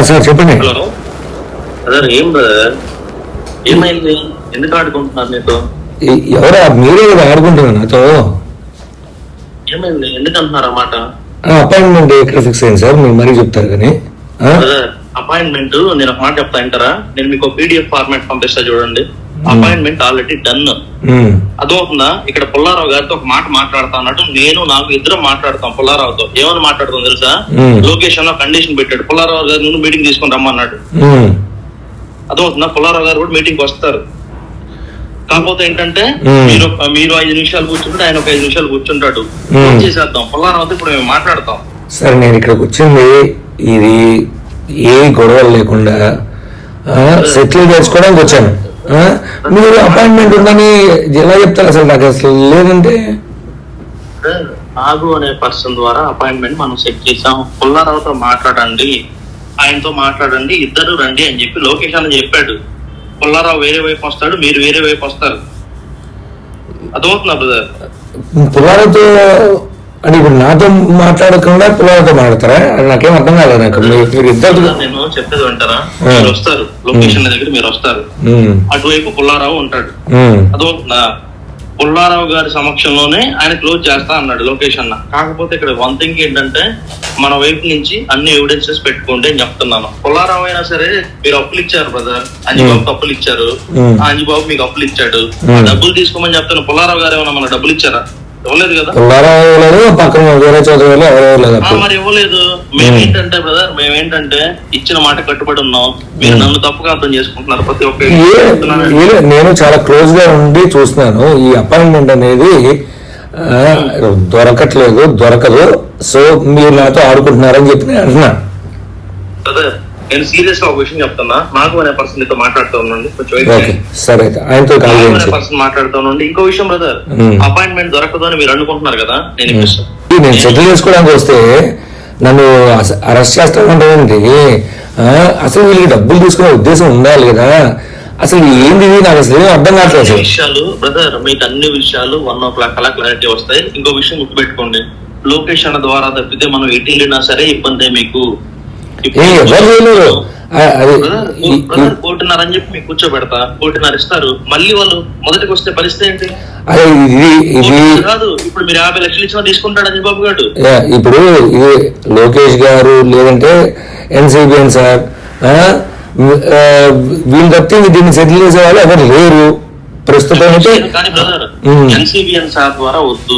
Sir చెప్పండి. Hello brother, ఏం brother, ఏమైంది? ఎందుకు ఆడుకుంటున్నారు నీతో? ఎవరా? మీరే కదా ఆడుకుంటున్నారు నాతో. ఏమైంది? ఎందుకు అంటున్నారు అన్నమాట? అపాయింట్మెంట్ ఎక్కడ ఫిక్స్ అయింది సార్? మీరు మరీ చెప్తారు కానీ. బ్రదర్, అపాయింట్మెంట్ నేను ఒక మాట చెప్తా అంటారా? నేను మీకు PDF ఫార్మాట్ పంపిస్తా చూడండి. Appointment already done. అదవుతుందా? ఇక్కడ పుల్లారావు గారితో ఒక మాట మాట్లాడుతా అన్నట్టు నాకు ఇద్దరం మాట్లాడతాం. పుల్లారావుతో ఏమని మాట్లాడుతాం తెలుసా? లొకేషన్ లో కండిషన్ పెట్టాడు. పుల్లారావు గారి నుండి మీటింగ్ తీసుకుని రమ్మన్నాడు. అదవుతుందా? పుల్లారావు గారు కూడా మీటింగ్ వస్తారు. కాకపోతే ఏంటంటే మీరు 5 నిమిషాలు కూర్చుంటే ఆయన ఒక 5 నిమిషాలు కూర్చుంటాడు. చేసేద్దాం. పుల్లారావుతో ఇప్పుడు మేము మాట్లాడతాం. సరే, నేను ఇక్కడికి వచ్చింది ఇది ఏ గొడవలు లేకుండా సెటిల్ చేసుకోవడానికి వచ్చాను. మీరు అపాయింట్మెంట్ ఉందని ఎలా చెప్తారు? అసలు నాకు అసలు లేదంటే నాగు అనే పర్సన్ ద్వారా అపాయింట్మెంట్ మనం సెట్ చేసాం. పుల్లారావుతో మాట్లాడండి, ఆయనతో మాట్లాడండి, ఇద్దరు రండి అని చెప్పి లొకేషన్ చెప్పాడు. పుల్లారావు వేరే వైపు వస్తాడు, మీరు వేరే వైపు వస్తారు. అర్థమవుతుందా బ్రదర్? పుల్లారావుతో అంటే ఇప్పుడు నాతో మాట్లాడకుండా పుల్లారావుతో మాట్లాడతారా? నాకేం అర్థం కాలేదు. నాకు మీరు ఇద్దరు నేను చెప్పేది అంటారా? మీరు వస్తారు, లొకేషన్ దగ్గర మీరు వస్తారు, అటువైపు పుల్లారావు ఉంటాడు. అర్థమవుతుందా? పుల్లారావు గారి సమక్షంలోనే ఆయన క్లోజ్ చేస్తా అన్నాడు లొకేషన్. కాకపోతే ఇక్కడ వన్ థింగ్ ఏంటంటే మన వైపు నుంచి అన్ని ఎవిడెన్సెస్ పెట్టుకోండి అని చెప్తున్నాను. పుల్లారావు అయినా సరే మీరు అప్పులు ఇచ్చారు బ్రదర్, అంజిబాబుకి అప్పులు ఇచ్చారు, అంజిబాబు మీకు అప్పులు ఇచ్చాడు, ఆ డబ్బులు తీసుకోమని చెప్తాను. పుల్లారావు గారు ఏమన్నా మన డబ్బులు ఇచ్చారా? ఇవ్వలేదు కదా. మరి ఇవ్వలేదు. మేమేంటంటే బ్రదర్, మేమేంటంటే ఇచ్చిన మాట కట్టుబడి ఉన్నాం. మీరు నన్ను తప్పుగా అర్థం చేసుకుంటున్నారు ప్రతి ఒక్క. నేను చాలా క్లోజ్ గా ఉండి చూస్తున్నాను. ఈ అపాయింట్మెంట్ అనేది దొరకదు. సో మీరు నాతో ఆడుకుంటున్నారని చెప్పి నేను అంటున్నా. బ్రదర్, నేను సీరియస్ గా ఒక విషయం చెప్తున్నా. నాకు అనే పర్సన్ నీతో మాట్లాడుతూ ఉండండి. సరే, ఆయనతో పర్సన్ మాట్లాడుతూ ఉండండి. ఇంకో విషయం బ్రదర్, అపాయింట్మెంట్ దొరకదు అని మీరు అనుకుంటున్నారు కదా. నేను సెటిల్ చేసుకోవడానికి వస్తే నన్ను అరెస్ట్ చేస్తామంటే అసలు వీళ్ళకి డబ్బులు తీసుకునే ఉద్దేశం ఉండాలి కదా. అసలు ఏంది నాకు అసలు ఏం అర్థం కావట్లేదు. విషయాలు బ్రదర్, మీకు అన్ని విషయాలు 1 o'clock అలా క్లారిటీ వస్తాయి. ఇంకో విషయం గుర్తుపెట్టుకోండి, లొకేషన్ ద్వారా తప్పితే మనం ఎటు వెళ్ళినా సరే ఇబ్బంది మీకు. కోటిన్నర అని చెప్పి మీకు కూర్చోబెడతా, 1:30 ఇస్తారు. మళ్ళీ వాళ్ళు మొదటికి వస్తే పరిస్థితి ఏంటి? కాదు, ఇప్పుడు మీరు 50 లక్షలు ఇచ్చినా తీసుకుంటాడు అంజిబాబు గారు. ఇప్పుడు ఇది లోకేష్ గారు లేదంటే NCBN సార్, వీళ్ళు తప్పితే దీన్ని సెటిల్ చేసే వాళ్ళు ఎవరు లేరు ప్రస్తుతం. కానీ బ్రదర్, NCBN సార్ ద్వారా వద్దు,